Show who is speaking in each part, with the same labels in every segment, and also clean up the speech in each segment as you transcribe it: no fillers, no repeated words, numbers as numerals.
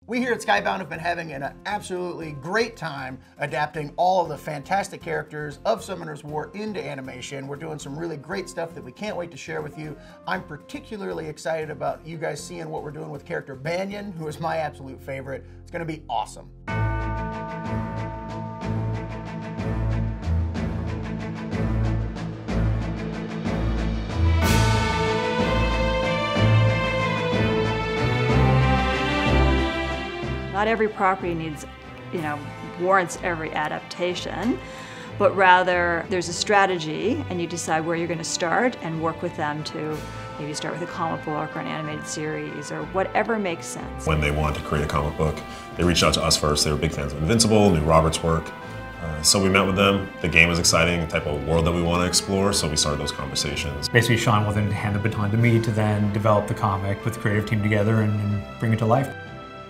Speaker 1: We here at Skybound have been having an absolutely great time adapting all of the fantastic characters of Summoner's War into animation. We're doing some really great stuff that we can't wait to share with you. I'm particularly excited about you guys seeing what we're doing with character Banyan, who is my absolute favorite. It's going to be awesome.
Speaker 2: Not every property needs, warrants every adaptation, but rather there's a strategy and you decide where you're going to start and work with them to maybe start with a comic book or an animated series or whatever makes sense.
Speaker 3: When they wanted to create a comic book, they reached out to us first. They were big fans of Invincible, knew Robert's work. So we met with them. The game was exciting, the type of world that we want to explore, so we started those conversations.
Speaker 4: Basically, Sean wanted to hand the baton to me to then develop the comic, put the creative team together and bring it to life.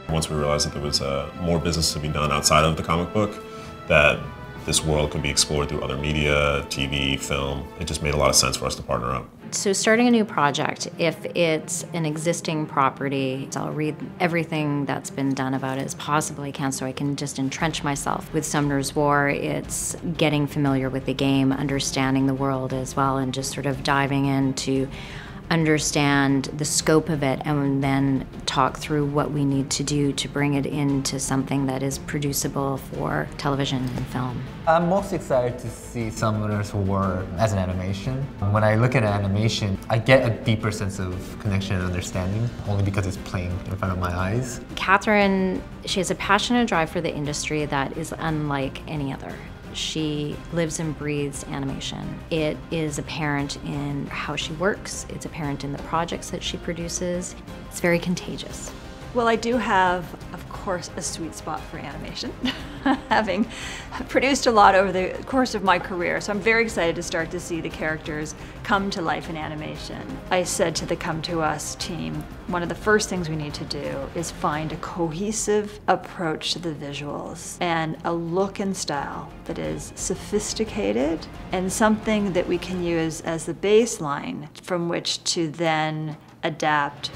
Speaker 3: Once we realized that there was more business to be done outside of the comic book, that this world could be explored through other media, TV, film, it just made a lot of sense for us to partner up.
Speaker 5: So starting a new project, if it's an existing property, I'll read everything that's been done about it as possibly can so I can just entrench myself. With Summoner's War, it's getting familiar with the game, understanding the world as well, and just sort of diving into understand the scope of it and then talk through what we need to do to bring it into something that is producible for television and film.
Speaker 6: I'm most excited to see Summoner's War as an animation. When I look at an animation, I get a deeper sense of connection and understanding, only because it's playing in front of my eyes.
Speaker 5: Catherine, she has a passion and drive for the industry that is unlike any other. She lives and breathes animation. It is apparent in how she works. It's apparent in the projects that she produces. It's very contagious.
Speaker 2: Well, I do have, of course, a sweet spot for animation, having produced a lot over the course of my career. So I'm very excited to start to see the characters come to life in animation. I said to the Come To Us team, one of the first things we need to do is find a cohesive approach to the visuals and a look and style that is sophisticated and something that we can use as the baseline from which to then adapt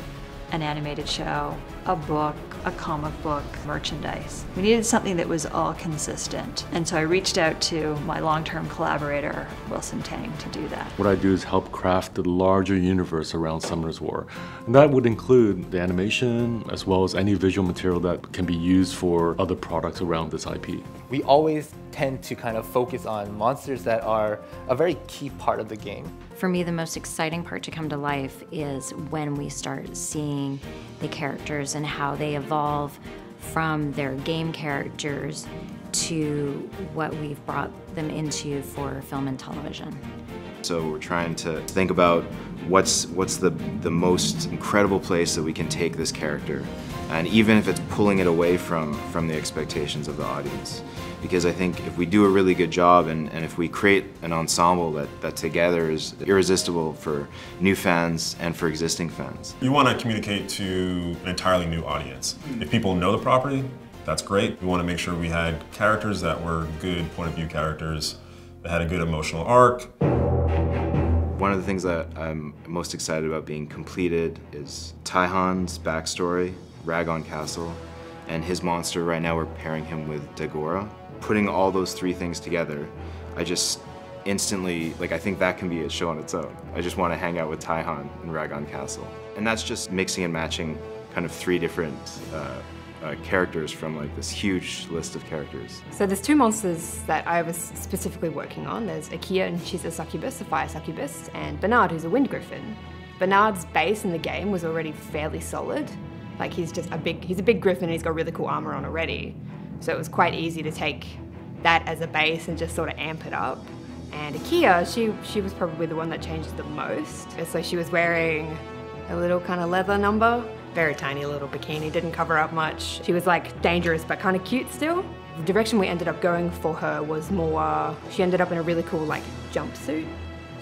Speaker 2: an animated show, a book, a comic book, merchandise. We needed something that was all consistent. And so I reached out to my long-term collaborator, Wilson Tang, to do that.
Speaker 7: What I do is help craft the larger universe around Summoner's War. And that would include the animation, as well as any visual material that can be used for other products around this IP.
Speaker 6: We always tend to kind of focus on monsters that are a very key part of the game.
Speaker 5: For me, the most exciting part to come to life is when we start seeing the characters and how they evolve from their game characters to what we've brought them into for film and television.
Speaker 8: So we're trying to think about what's the most incredible place that we can take this character, and even if it's pulling it away from the expectations of the audience. Because I think if we do a really good job and if we create an ensemble that together is irresistible for new fans and for existing fans.
Speaker 3: You want to communicate to an entirely new audience. If people know the property, that's great. We want to make sure we had characters that were good point of view characters, that had a good emotional arc.
Speaker 8: One of the things that I'm most excited about being completed is Taihan's backstory, Ragon Castle, and his monster. Right now we're pairing him with Dagora. Putting all those three things together, I just instantly, I think that can be a show on its own. I just want to hang out with Taihan in Ragon Castle. And that's just mixing and matching kind of three different characters from this huge list of characters.
Speaker 9: So there's two monsters that I was specifically working on. There's Akia, and she's a succubus, a fire succubus, and Bernard, who's a wind griffin. Bernard's base in the game was already fairly solid. He's a big griffin and he's got really cool armor on already. So it was quite easy to take that as a base and just sort of amp it up. And Akia, she was probably the one that changed the most. So she was wearing a little kind of leather number, very tiny little bikini, didn't cover up much. She was dangerous but kind of cute still. The direction we ended up going for her was more, she ended up in a really cool jumpsuit.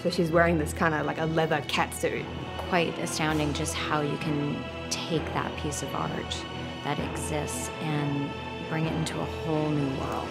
Speaker 9: So she's wearing this kind of a leather catsuit.
Speaker 5: Quite astounding just how you can take that piece of art that exists and bring it into a whole new world.